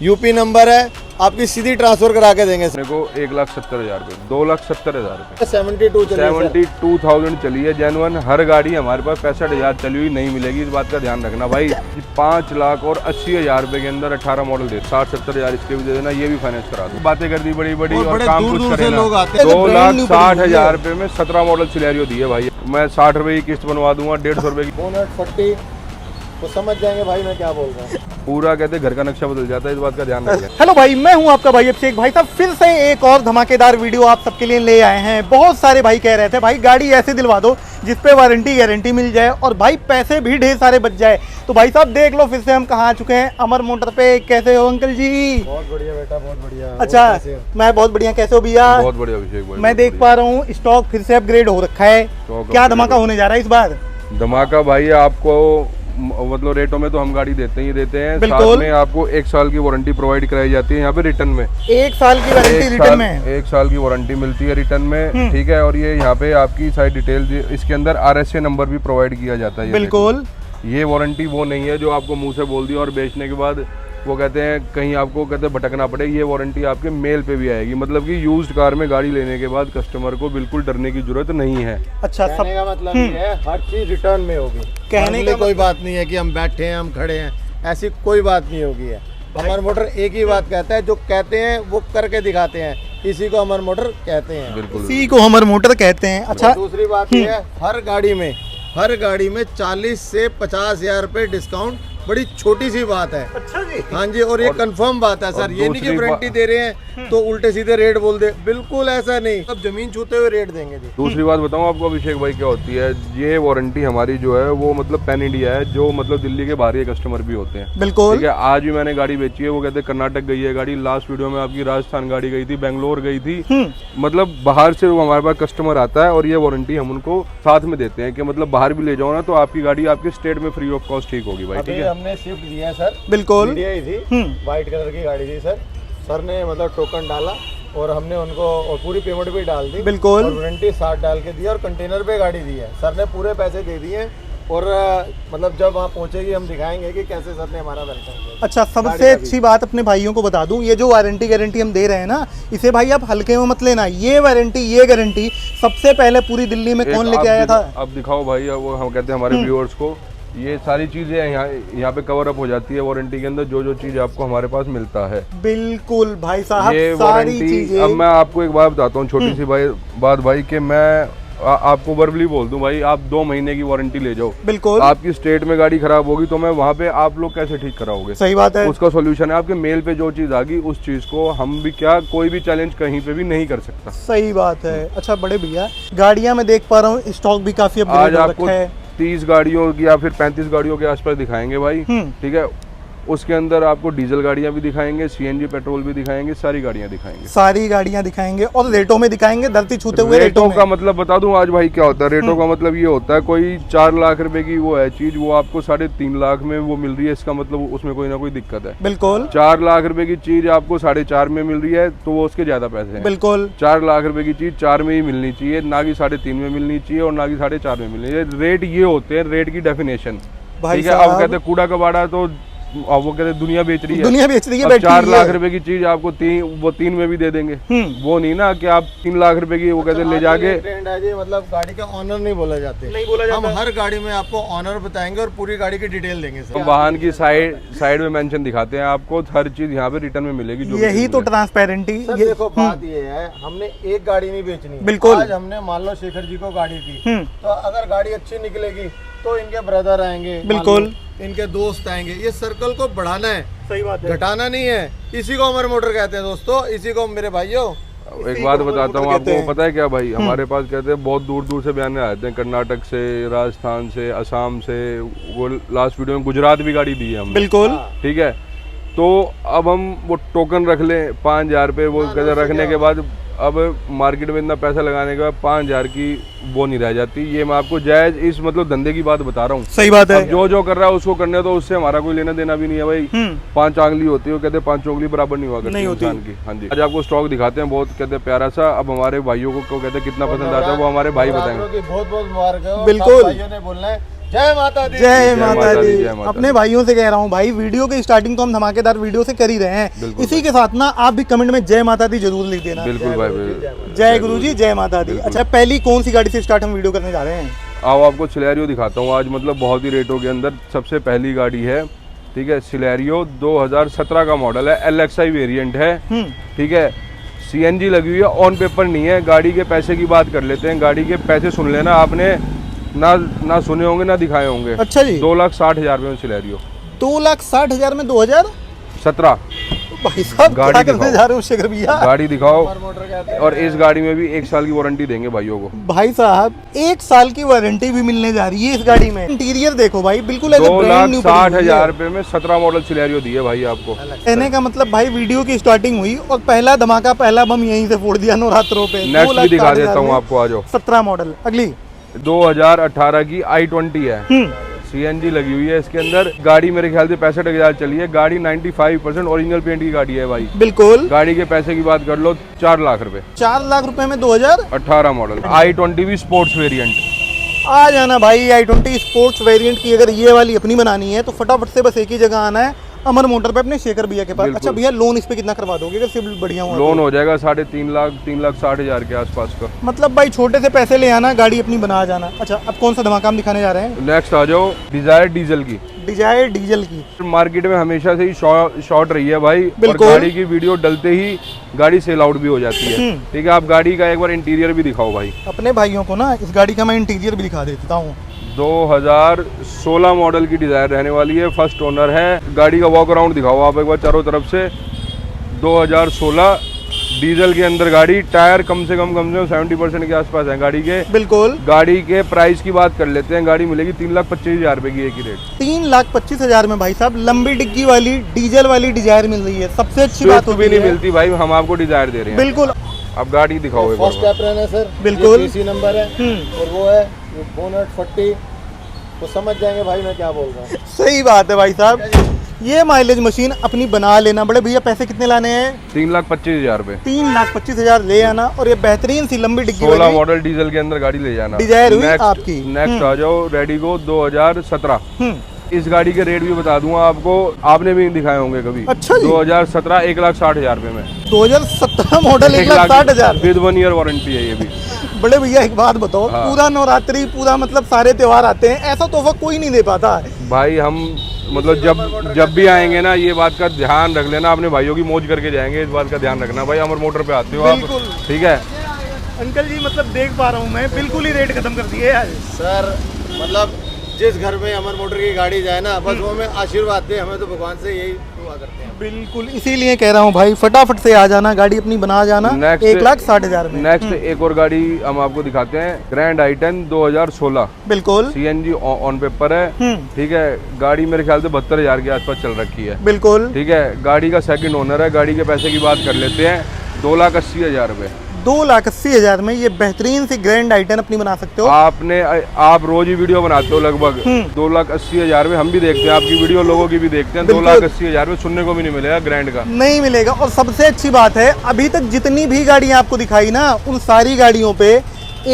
UP number है, आपकी सीधी transfer करा के देंगे। मेरे को 1,70,000 रुपये, 2,70,000 72 72,000 चली है जेन्युइन। हर गाड़ी हमारे पास 65,000 चली हुई नहीं मिलेगी, इस बात का ध्यान रखना भाई। 5,80,000 रुपये के अंदर 18 मॉडल दे, 60-70,000 इसके भी दे देना, ये भी फाइनेंस करा दो। बातें कर दी बड़ी बड़ी और काम कुछ करे ना। 2,60,000 रुपये में 17 मॉडल सिलेरियो दिए भाई। मैं 60 रुपये की किस्त बनवा दूंगा, 150 रुपये की। बोनट फट्टी वो समझ जाएंगे भाई मैं क्या बोल रहा हूँ। पूरा कहते घर का नक्शा बदल जाता है, इस बात का ध्यान रखिए। हेलो भाई, मैं हूं आपका भाई अभिषेक। भाई साहब फिर से एक और धमाकेदार वीडियो आप सबके लिए ले आए हैं। बहुत सारे भाई कह रहे थे भाई गाड़ी ऐसे दिलवा दो जिसपे वारंटी गारंटी मिल जाए और भाई पैसे भी ढेर सारे बच जाए। तो भाई साहब देख लो फिर से हम कहाँ आ चुके हैं, अमर मोटर पे। कैसे हो अंकल जी? बहुत बढ़िया बेटा, बहुत बढ़िया। अच्छा, मैं बहुत बढ़िया। कैसे हो भैया? बहुत बढ़िया अभिषेक भाई। मैं देख पा रहा हूँ स्टॉक फिर से अपग्रेड हो रखा है। क्या धमाका होने जा रहा है इस बार? धमाका भाई आपको मतलब रेटों में तो हम गाड़ी देते ही देते हैं, बिल्कुल। साथ में आपको 1 साल की वारंटी प्रोवाइड कराई जाती है यहाँ पे रिटर्न में। 1 साल की वारंटी रिटर्न में? 1 साल की वारंटी मिलती है रिटर्न में, ठीक है। और ये यहाँ पे आपकी सारी डिटेल, इसके अंदर RSA नंबर भी प्रोवाइड किया जाता है। बिल्कुल। ये वारंटी वो नहीं है जो आपको मुंह से बोल दी और बेचने के बाद वो कहते हैं कहीं आपको कहते हैं भटकना पड़े। ये वारंटी आपके मेल पे भी आएगी, मतलब कि यूज्ड कार में गाड़ी लेने के बाद कस्टमर को बिल्कुल डरने की जरूरत नहीं है। अच्छा, कहने का मतलब ये है हर चीज रिटर्न में होगी। कहने का कोई बात नहीं है कि हम बैठे हैं हम खड़े हैं, ऐसी कोई बात नहीं होगी है। अमर मोटर एक ही बात कहता है, जो कहते हैं वो करके दिखाते हैं, इसी को अमर मोटर कहते हैं। बिल्कुल, इसी को अमर मोटर कहते हैं। अच्छा, दूसरी बात ये है हर गाड़ी में 40 से 50,000 रुपए डिस्काउंट बड़ी छोटी सी बात है। अच्छा जी। हाँ जी, और ये कंफर्म बात है सर, ये नहीं कि वारंटी दे रहे हैं तो उल्टे सीधे रेट बोल दे, बिल्कुल ऐसा नहीं। अब जमीन छूते हुए रेट देंगे जी। दूसरी बात बताऊं आपको अभिषेक भाई क्या होती है, ये वारंटी हमारी जो है वो मतलब पैन इंडिया है, जो मतलब दिल्ली के बाहरी कस्टमर भी होते हैं। बिल्कुल, ठीक है। आज भी मैंने गाड़ी बेची है, वो कहते हैं कर्नाटक गई है गाड़ी, लास्ट वीडियो में आपकी राजस्थान गाड़ी गई थी, बेंगलोर गई थी। मतलब बाहर से वो हमारे पास कस्टमर आता है और ये वारंटी हम उनको साथ में देते हैं कि मतलब बाहर भी ले जाओ ना तो आपकी गाड़ी आपके स्टेट में फ्री ऑफ कॉस्ट ठीक होगी भाई। ठीक है, हमने स्विफ्ट दिया है सर, बिल्कुल थी व्हाइट कलर की गाड़ी थी सर ने मतलब टोकन डाला और हमने उनको और पूरी पेमेंट भी डाल दी। बिल्कुल। और वारंटी 60 डाल के दी और कंटेनर पे गाड़ी दी है सर ने, पूरे पैसे दे दिए। और मतलब जब वहाँ पहुंचेगी हम दिखाएंगे कि कैसे सर ने हमारा वेलकम किया। अच्छा, सबसे अच्छी बात अपने भाइयों को बता दूं, ये जो वारंटी गारंटी हम दे रहे हैं ना, इसे भाई आप हल्के में मत लेना। ये वारंटी ये गारंटी सबसे पहले पूरी दिल्ली में कौन लेके आया था? अब दिखाओ भाई, वो हम कहते हैं हमारे व्यूअर्स को ये सारी चीजें यहाँ पे कवर अप हो जाती है वारंटी के अंदर, जो चीज आपको हमारे पास मिलता है। बिल्कुल भाई साहब, ये सारी वारंटी। चीजें। अब मैं आपको एक बात बताता हूँ, छोटी सी बात भाई, कि मैं आपको वर्बली बोल दूं भाई, आप 2 महीने की वारंटी ले जाओ। बिल्कुल। आपकी स्टेट में गाड़ी खराब होगी तो मैं वहाँ पे आप लोग कैसे ठीक कराओगे? सही बात है। उसका सोल्यूशन है आपके मेल पे जो चीज आ गई उस चीज को हम भी क्या कोई भी चैलेंज कहीं पे भी नहीं कर सकता। सही बात है। अच्छा बड़े भैया, गाड़ियां मैं देख पा रहा हूँ स्टॉक भी काफी अपग्रेड हो रखा है। 30 गाड़ियों की या फिर 35 गाड़ियों के आसपास दिखाएंगे भाई। ठीक है, उसके अंदर आपको डीजल गाड़ियां भी दिखाएंगे, CNG पेट्रोल भी दिखाएंगे, सारी गाड़ियां दिखाएंगे। सारी गाड़ियां दिखाएंगे और रेटों में दिखाएंगे, धरती छूते हुए रेटों का मतलब बता दूं आज भाई क्या होता है। रेटों का मतलब ये होता है, कोई 4 लाख रुपए की वो है चीज, वो आपको 3.5 लाख में वो मिल रही है, इसका मतलब उसमें कोई ना कोई दिक्कत है। बिल्कुल। 4 लाख रुपए की चीज आपको 4.5 में मिल रही है तो वो उसके ज्यादा पैसे हैं। बिल्कुल। 4 लाख रुपए की चीज 4 में ही मिलनी चाहिए, ना कि 3.5 में मिलनी चाहिए और ना कि 4.5 में मिलनी चाहिए। रेट ये होते हैं, रेट की डेफिनेशन। ठीक है, अब कहते हैं कूड़ा कबाड़ा तो अब वो कहते दुनिया बेच रही है, 4 लाख रुपए की चीज आपको 3 में भी दे देंगे। वो नहीं ना कि आप 3 लाख रुपए की वो कहते ले जाके। ट्रेंड है जी, मतलब गाड़ी का ऑनर नहीं बोला जाते, नहीं बोला जाता। हम हर गाड़ी में आपको ऑनर बताएंगे और पूरी गाड़ी की डिटेल देंगे सर। वाहन की साइड में मेंशन दिखाते हैं आपको, हर चीज यहाँ पे रिटर्न में मिलेगी। जो यही तो ट्रांसपेरेंटी। देखो बात ये है, हमने एक गाड़ी नहीं बेचनी। बिल्कुल। आज हमने मान लो शेखर जी को गाड़ी दी, तो अगर गाड़ी अच्छी निकलेगी तो इनके ब्रदर आएंगे, बिल्कुल इनके दोस्त आएंगे। ये सर्कल को बढ़ाना है, सही बात है, घटाना नहीं है। इसी को अमर मोटर कहते हैं दोस्तों, इसी को मेरे भाइयों। एक बात बताता हूँ आपको, पता है क्या भाई, हमारे पास कहते हैं बहुत दूर दूर से बयान आते हैं, कर्नाटक से, राजस्थान से, असम से। वो लास्ट वीडियो में गुजरात भी गाड़ी दी है हमने। बिल्कुल। ठीक है, तो अब हम वो टोकन रख लें 5,000 रुपये, वो कहते रखने के बाद अब मार्केट में इतना पैसा लगाने के बाद 5,000 की वो नहीं रह जाती। ये मैं आपको जायज इस मतलब धंधे की बात बता रहा हूँ। सही बात है। जो कर रहा है उसको करने तो उससे हमारा कोई लेना देना भी नहीं है भाई। 5 आंगली होती है, कहते हैं 5 उंगली बराबर नहीं हुआ करती इंसान की। हाँ जी, आज आपको स्टॉक दिखाते हैं, बहुत कहते हैं प्यारा सा। अब हमारे भाइयों को कहते हैं कितना पसंद आता है वो हमारे भाई बताएंगे। बहुत बहुत मुबारक है। बिल्कुल। भाइयों ने बोलना है जय माता दी। जय माता दी। जय माता अपने दी। भाइयों से कह रहा हूँ भाई, वीडियो की स्टार्टिंग तो हम धमाकेदार वीडियो से कर ही रहे हैं, बिल्कुल इसी के साथ ना आप भी कमेंट में जय माता दी जरूर लिख देना। बिल्कुल भाई बिल्कुल। जय गुरु जी, जय माता दी। अच्छा, पहली कौन सी गाड़ी से स्टार्ट हम वीडियो करने जा रहे हैं? आओ आपको सिलेरियो दिखाता हूँ आज, मतलब बहुत ही रेटों के अंदर सबसे पहली गाड़ी है, ठीक है। सिलेरियो 2017 का मॉडल है, LXI वेरिएंट है, ठीक है। CNG लगी हुई है, ऑन पेपर नहीं है। गाड़ी के पैसे की बात कर लेते हैं। गाड़ी के पैसे सुन लेना, आपने ना सुने होंगे ना दिखाए होंगे। अच्छा जी। 2,60,000 रुपये में सिलेरियो। 2,60,000 में 2017। 17 भाई साहब गाड़ी क्या करने दिखाओ। जा रहे हो शेखर भैया? गाड़ी दिखाओ। मोटर कहते हैं। और इस गाड़ी में भी 1 साल की वारंटी देंगे भाइयों को। भाई साहब 1 साल की वारंटी भी मिलने जा रही है इस गाड़ी में। इंटीरियर देखो भाई, बिल्कुल ऐसे ब्रांड न्यू। 2,60,000 रुपये में 17 मॉडल सिलेरियो दिए भाई आपको। कहने का मतलब भाई, वीडियो की स्टार्टिंग हुई और पहला धमाका, पहला बम यहीं से फोड़ दिया नवरात्रों पे। नेक्स्ट भी दिखा देता हूँ आपको, आ जाओ। 17 मॉडल। अगली 2018 की i20 है, CNG लगी हुई है इसके अंदर। गाड़ी मेरे ख्याल से 65,000 चली है। गाड़ी 95% ओरिजिनल पेंट की गाड़ी है भाई। बिल्कुल। गाड़ी के पैसे की बात कर लो, 4 लाख रुपए। 4 लाख रुपए में 2018 18 मॉडल i20 भी स्पोर्ट्स वेरिएंट। आ जाना भाई। i20 स्पोर्ट्स वेरिएंट की अगर ये वाली अपनी बनानी है तो फटाफट से बस एक ही जगह आना है, अमर मोटर पे अपने शेखर भैया के पास। बिल्कुल। अच्छा भैया, लोन इस पे कितना करवा दोगे अगर सिविल बढ़िया हुआ? लोन हो जाएगा 3.5 लाख, 3,60,000 के आसपास का। मतलब भाई छोटे से पैसे ले आना, गाड़ी अपनी बना जाना। अच्छा, अब कौन सा धमाका हम दिखाने जा रहे हैं? नेक्स्ट आ जाओ, डिजायर डीजल की। डिजायर डीजल की। मार्केट में हमेशा से ही शॉर्ट रही है भाई, और बिल्कुल। गाड़ी की वीडियो डलते ही गाड़ी सेल आउट भी हो जाती है, ठीक है। आप गाड़ी का एक बार इंटीरियर भी दिखाओ भाई। अपने भाइयों को ना इस गाड़ी का मैं इंटीरियर भी दिखा देता हूँ। 2016 मॉडल की डिजायर रहने वाली है, फर्स्ट ओनर है। गाड़ी का वॉक अराउंड दिखाओ आप एक बार चारों तरफ से। 2016 डीजल के अंदर गाड़ी, टायर कम से कम 70% के आसपास है गाड़ी के। बिल्कुल। गाड़ी के प्राइस की बात कर लेते हैं। गाड़ी मिलेगी 3,25,000 रुपए की, एक ही रेट। 3,25,000 में भाई साहब लंबी डिग्गी वाली डीजल वाली डिजायर मिल रही है। सबसे अच्छी बात स्विफ्ट भी होती नहीं है। मिलती भाई, हम आपको डिजायर दे रहे हैं। बिल्कुल। अब गाड़ी दिखाओ एक फर्स्ट बार। एप्रन है सर, बिल्कुल। इसी नंबर है। और वो है बोनट 40, तो समझ जाएंगे भाई मैं क्या बोल रहा हूँ। सही बात है भाई साहब। ये माइलेज मशीन अपनी बना लेना। बड़े भैया पैसे कितने लाने हैं? 3,25,000 रुपए। 3,25,000 ले आना, और ये बेहतरीन सी लंबी डिग्गी 16 वाली मॉडल डीजल के अंदर गाड़ी ले जाना। डिजायर हुई आपकी। नेक्स्ट आ जाओ, रेडिगो 2017। इस गाड़ी के रेट भी बता दूंगा आपको, आपने भी दिखाए होंगे कभी। अच्छा जी। 2017 1,60,000 रुपए में। 2017 मॉडल 1,60,000 विद 1 ईयर वारंटी है ये भी। बड़े भैया एक बात बताओ, हाँ। पूरा नवरात्रि, पूरा मतलब सारे त्योहार आते हैं, ऐसा तोहफा कोई नहीं दे पाता है भाई हम मतलब जब भी आएंगे ना, ये बात का ध्यान रख लेना, अपने भाइयों की मौज करके जाएंगे, इस बात का ध्यान रखना भाई। अमर मोटर पे आते हो आप, बिल्कुल। ठीक है। अंकल जी, मतलब देख पा रहा हूँ मैं, बिल्कुल ही रेट खत्म कर दिए यार। सर मतलब जिस घर में अमर मोटर की गाड़ी जाए ना, बस वो हमें आशीर्वाद दे, हमें तो भगवान से यही दुआ करते हैं। बिल्कुल, इसीलिए कह रहा हूँ भाई, फटाफट से आ जाना, गाड़ी अपनी बना जाना। 1,60,000 में। नेक्स्ट एक और गाड़ी हम आपको दिखाते हैं, ग्रैंड i10 2016। बिल्कुल। CNG ऑन पेपर है, ठीक है। गाड़ी मेरे ख्याल से 72,000 के आसपास चल रखी है। बिल्कुल। ठीक है। गाड़ी का सेकंड ओनर है। गाड़ी के पैसे की बात कर लेते हैं, 2,80,000 रुपए। 2,80,000 में ये बेहतरीन सी ग्रैंड i10 अपनी बना सकते हो। आप रोज ही वीडियो बनाते हो लगभग। 2,80,000 में हम भी देखते हैं आपकी वीडियो, लोगों की भी देखते हैं। बिल्कुल। 2,80,000 में सुनने को भी नहीं मिलेगा ग्रैंड का। नहीं मिलेगा। और सबसे अच्छी बात है, अभी तक जितनी भी गाड़ियां आपको दिखाई ना, उन सारी गाड़ियों पे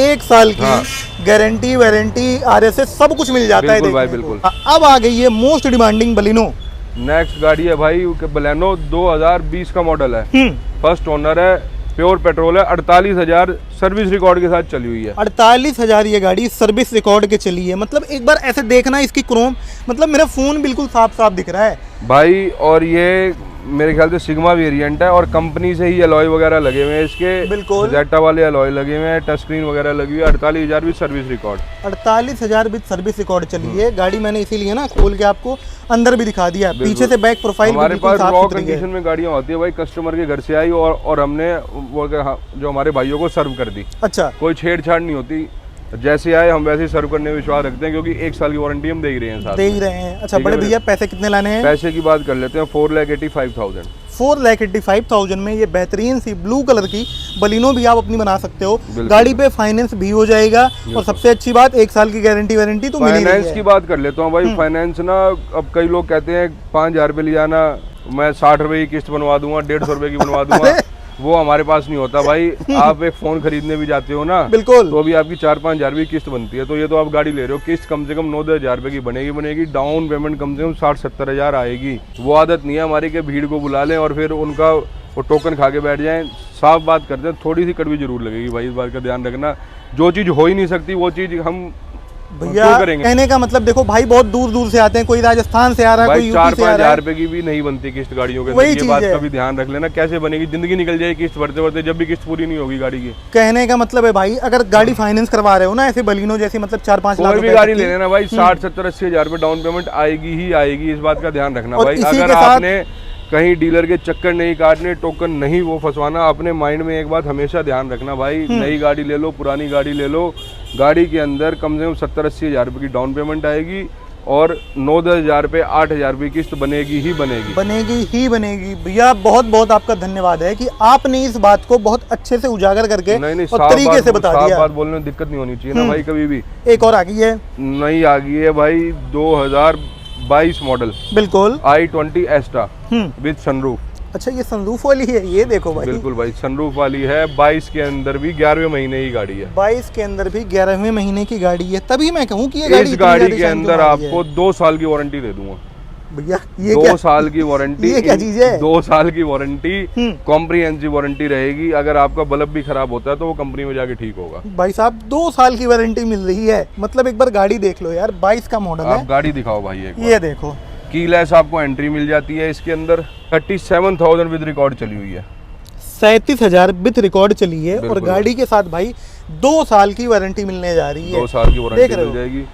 1 साल की गारंटी, वारंटी, RSS सब कुछ मिल जाता है। बिल्कुल भाई, देखने को। बिल्कुल। अब आ गई है मोस्ट डिमांडिंग बलिनो। नेक्स्ट गाड़ी है भाई बलेनो, 2020 का मॉडल है, फर्स्ट ओनर है, प्योर पेट्रोल है, 48,000 सर्विस रिकॉर्ड के साथ चली हुई है। 48,000 ये गाड़ी सर्विस रिकॉर्ड के चली है। मतलब एक बार ऐसे देखना इसकी क्रोम, मतलब मेरा फोन बिल्कुल साफ साफ दिख रहा है भाई। और ये मेरे ख्याल से सिग्मा वेरिएंट है, और कंपनी से ही अलॉय वगैरह लगे हुए हैं इसके। बिल्कुल। जेटा वाले अलॉय लगे हुए हैं, टच स्क्रीन वगैरह लगी हुई है। 48,000 भी सर्विस रिकॉर्ड। 48,000 भी सर्विस रिकॉर्ड चली है गाड़ी। मैंने इसीलिए ना खोल के आपको अंदर भी दिखा दिया, पीछे से बैक प्रोफाइल हमारे बिल्कुल पास साफ रॉ सुथरी है। कंडीशन में गाड़ियाँ होती है भाई, कस्टमर के घर से आई और हमने वो जो हमारे भाइयों को सर्व कर दी। अच्छा। कोई छेड़छाड़ नहीं होती, जैसे आए हम वैसे ही सर्व करने में विश्वास रखते हैं, क्योंकि 1 साल की वारंटी हम दे ही रहे हैं साथ दे में। ही रहे हैं। अच्छा ठीक है बड़े भैया, पैसे कितने लाने हैं? पैसे की बात कर लेते हैं, 4,85,000। 4,85,000 में ये बेहतरीन सी ब्लू कलर की बलिनो भी आप अपनी बना सकते हो। बिल्कुल। गाड़ी पे फाइनेंस भी हो जाएगा, और सबसे अच्छी बात 1 साल की गारंटी वारंटी तो मिल ही रही फाइनेंस है। की बात कर लेता हूँ भाई। फाइनेंस ना, अब कई लोग कहते हैं 5,000 रुपये ले जाना, मैं 60 रुपये की किस्त बनवा दूंगा, 150 रुपये की बनवा दूंगा। वो हमारे पास नहीं होता भाई। आप एक फोन खरीदने भी जाते हो ना, बिल्कुल, तो भी आपकी 4-5 हज़ार की किस्त बनती है। तो ये तो आप गाड़ी ले रहे हो, किस्त कम से कम 9-10 हज़ार रुपये की बनेगी। डाउन पेमेंट कम से कम 60-70 हज़ार आएगी। वो आदत नहीं है हमारी कि भीड़ को बुला लें और फिर उनका वो टोकन खा के बैठ जाएं। साफ बात करते हैं, थोड़ी सी कड़वी जरूर लगेगी भाई, इस बात का ध्यान रखना। जो चीज़ हो ही नहीं सकती वो चीज़ हम भैया क्यों करेंगे? कहने का मतलब देखो भाई, बहुत दूर दूर से आते हैं, कोई राजस्थान से आ रहा है, कोई भाई यूपी से आ 4-5 रहा है। हज़ार रुपए की भी नहीं बनती किस्त गाड़ियों के वही अंदर। ये चीज़ बात है। का भी ध्यान रख लेना, कैसे बनेगी, जिंदगी निकल जाएगी किस्त भरते भरते, जब भी किस्त पूरी नहीं होगी गाड़ी की। कहने का मतलब है भाई, अगर गाड़ी फाइनेंस करवा रहे हो ना, ऐसे बलिनो जैसी, मतलब 4-5 लाख कोई भी रुपए गाड़ी तक की, ले लेना भाई, 60-70-80 हज़ार रुपए डाउन पेमेंट आएगी ही आएगी। इस बात का ध्यान रखना और भाई। इसी अगर के साथ- आपने कहीं डीलर के चक्कर नहीं काटने, टोकन नहीं वो फंसवाना, अपने माइंड में एक बात हमेशा ध्यान रखना भाई, नई गाड़ी ले लो, पुरानी गाड़ी ले लो, गाड़ी के अंदर कम से कम 70-80 हज़ार रुपये की डाउन पेमेंट आएगी और 9-10 हज़ार रुपये, 8 हज़ार रुपये किस्त बनेगी ही बनेगी। बनेगी ही बनेगी। भैया बहुत बहुत आपका धन्यवाद है कि आपने इस बात को बहुत अच्छे से उजागर करके नहीं, और तरीके से बता साफ दिया। बात बोलने में दिक्कत नहीं होनी चाहिए ना भाई कभी भी। एक और आ गई है, नई आ गई है भाई, 2022 मॉडल बिल्कुल, i20 एस्टा विद सनरूफ। अच्छा ये सनरूफ वाली है, ये देखो भाई, बिल्कुल भाई, सनरूफ वाली है। 22 के अंदर भी 11वें महीने की गाड़ी है। 22 के अंदर भी 11वें महीने की गाड़ी है। तभी मैं कहूँ कि ये गाड़ी इस इतनी गाड़ी ज्यादा के शान अंदर क्यों आ रही है। आपको 2 साल की वारंटी दे दूंगा। भैया ये 2 क्या साल की वारंटी, ये क्या चीज है? 2 साल की वारंटी, कॉम्प्रिहेंसिव वारंटी रहेगी। अगर आपका बल्ब भी खराब होता है तो वो कंपनी में जाके ठीक होगा। भाई साहब 2 साल की वारंटी मिल रही है, मतलब एक बार गाड़ी देख लो यार, 22 का मॉडल है। आप गाड़ी दिखाओ भाई एक बार। ये देखो, कीलेस आपको एंट्री मिल जाती है इसके अंदर। 37,000 विद रिकॉर्ड चली हुई है। 37,000 विथ रिकॉर्ड चली है और बिल्कुल। गाड़ी के साथ भाई 2 साल की वारंटी मिलने जा रही है। 2 साल की देख वारंटी रहे मिल हो? जाएगी।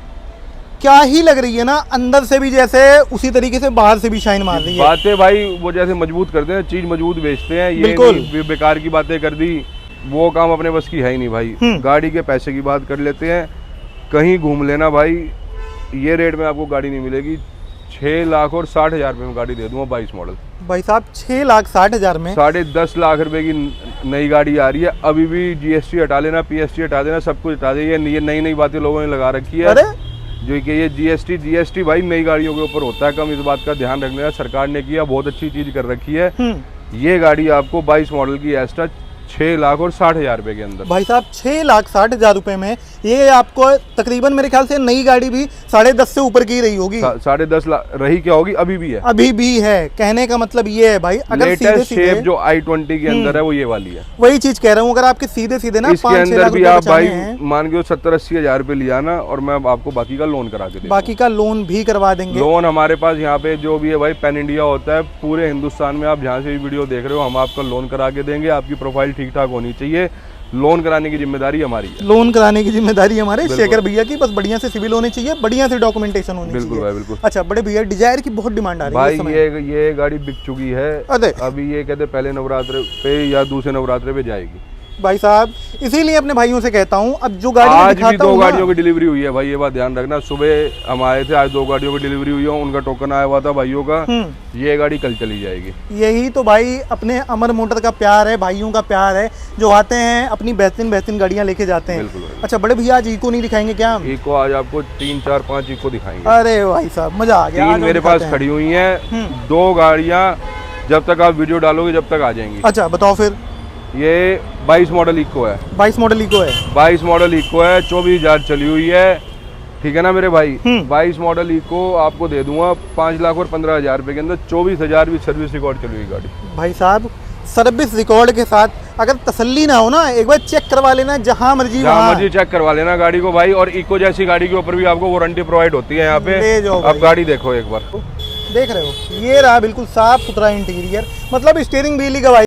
क्या ही लग रही है ना, अंदर से भी जैसे, उसी तरीके से बाहर से भी शाइन मार रही है। बातें भाई वो जैसे मजबूत करते हैं, चीज मजबूत बेचते हैं। ये बिल्कुल। नहीं बेकार की बातें कर दी, वो काम अपने बस की है ही नहीं भाई। गाड़ी के पैसे की बात कर लेते हैं, कहीं घूम लेना भाई, ये रेट में आपको गाड़ी नहीं मिलेगी। 6,60,000 रुपये में गाड़ी दे दूंगा 22 मॉडल। भाई साहब 6,60,000 में 10.5 लाख रुपए की नई गाड़ी आ रही है। अभी भी जीएसटी हटा लेना, पीएसटी हटा देना, सब कुछ हटा देना। ये नई नई बातें लोगों ने लगा रखी है। अरे जो कि ये जीएसटी भाई नई गाड़ियों के ऊपर होता है कम। इस बात का ध्यान रखना है, सरकार ने किया, बहुत अच्छी चीज कर रखी है। ये गाड़ी आपको 22 मॉडल की एस्टा 6,60,000 रुपए के अंदर। भाई साहब 6,60,000 रुपए में ये आपको तकरीबन मेरे ख्याल से नई गाड़ी भी 10.5 से ऊपर की रही होगी। 10.5 लाख रही क्या होगी, अभी भी है। अभी भी है। कहने का मतलब ये है भाई, अगर सीधे लेटेस्ट शेप सीधे जो i20 के अंदर है वो ये वाली है। वही चीज कह रहा हूँ, अगर आपके सीधे सीधे ना इसके 5-6 अंदर लाख भी रुपए आप भाई बचाने हैं, मान के 70-80 हज़ार रुपए लिया ना, और मैं आपको बाकी का लोन करा के दूंगा। बाकी का लोन भी करवा देंगे। लोन हमारे पास यहाँ पे जो भी है भाई पैन इंडिया होता है, पूरे हिंदुस्तान में आप जहाँ से भी वीडियो देख रहे हो हम आपका लोन करा के देंगे। आपकी प्रोफाइल ठीक ठाक होनी चाहिए, लोन कराने की जिम्मेदारी हमारी है। लोन कराने की जिम्मेदारी हमारे शेखर भैया की, बस बढ़िया से सिविल होने चाहिए, बढ़िया से डॉक्यूमेंटेशन होनी बिल्कुल चाहिए। भाई बिल्कुल। अच्छा बड़े भैया, डिजायर की बहुत डिमांड आ रही है भाई इस समय। ये गाड़ी बिक चुकी है। अरे अभी ये कहते पहले नवरात्रे पे या दूसरे नवरात्रे पे जाएगी। भाई साहब इसीलिए अपने भाइयों से कहता हूँ, अब जो गाड़ी मैं आज भी दिखाता 2 हूँ ना, गाड़ियों की डिलीवरी हुई है भाई, ये बात ध्यान रखना। सुबह हम आए थे, आज 2 गाड़ियों की डिलीवरी हुई है, उनका टोकन आया हुआ था भाइयों का। ये गाड़ी कल चली जाएगी। यही तो भाई अपने अमर मोटर का प्यार है, भाइयों का प्यार है, जो आते हैं अपनी बेहतरीन गाड़ियां लेके जाते हैं। बिल्कुल भाई। अच्छा बड़े भैया, आज इको नहीं दिखाएंगे क्या हम? इको आज आपको 3, 4, 5 इको दिखाएंगे। अरे भाई साहब मजा आ गया। 3 आज हम मेरे पास दिखाते हैं। खड़ी हुई हैं, 2 गाड़ियां जब तक आप वीडियो डालोगे जब तक आ जाएंगी। अच्छा बताओ फिर। ये 22 मॉडल इको है। 22 मॉडल इको है। 22 मॉडल इको है, 24,000 चली हुई है, ठीक है ना मेरे भाई। 22 मॉडल इको आपको दे दूंगा 5,15,000 रुपए के अंदर। 24,000 भी सर्विस रिकॉर्ड चली हुई गाड़ी। भाई साहब सर्विस रिकॉर्ड के साथ, अगर तसल्ली ना हो ना, एक बार चेक करवा लेना, जहां मर्जी जहाँ वहाँ मर्जी चेक करवा लेना गाड़ी को भाई। और इको जैसी गाड़ी के ऊपर भी आपको वारंटी प्रोवाइड होती है यहाँ पे। ले जाओ आप भाई। गाड़ी देखो एक बार। देख रहे हो, ये रहा बिल्कुल साफ सुथरा इंटीरियर, मतलब स्टीयरिंग व्हील ही गवाही